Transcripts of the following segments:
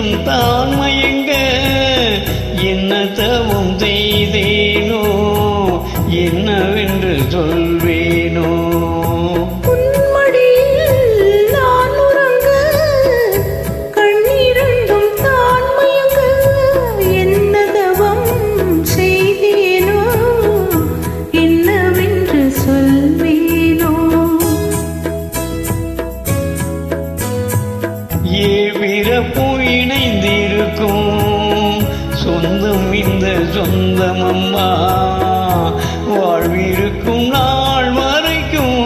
என்றும் தான் மயங்க என்ன தவம் செய்தேனோ என்னவென்று சொல்வேனோ. பிறப்பும் இணைந்திருக்கும் சொந்தம் இந்த சொந்தமம்மா வாழ்விருக்கும் நாள் வரைக்கும்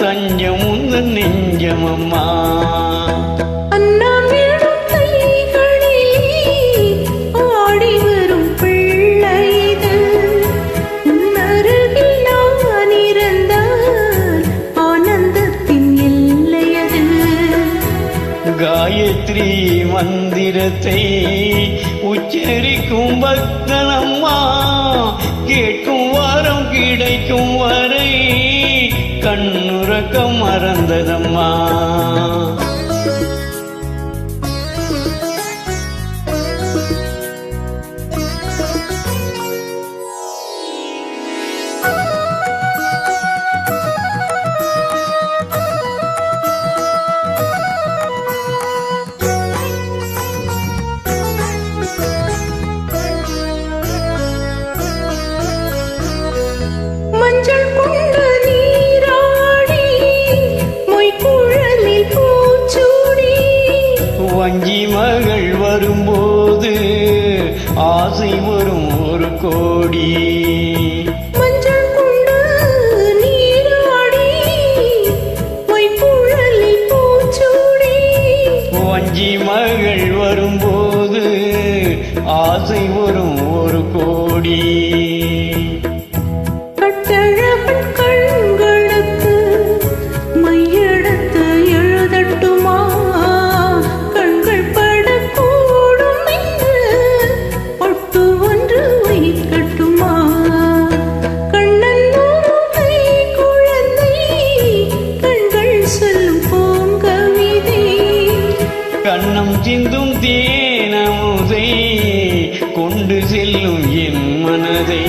தஞ்சம் உந்தன் நெஞ்சமம்மா. காயத்ரி மந்திரத்தை உச்சரிக்கும் பக்தனம்மா கேட்கும் வாரம் கிடைக்கும் வரை கண்ணுறக்கம் மறந்ததம்மா. வஞ்சி மகள் வரும்போது ஆசை வரும் ஒரு கோடி. மஞ்சள் கொண்டு நீராடி மொய்க்குழலில் பூச்சூடி. வஞ்சி மகள் வரும்போது ஆசை வரும் ஒரு கோடி. கண்ணம் சிந்தும் தேனமுதை கொண்டு செல்லும் என் மனதை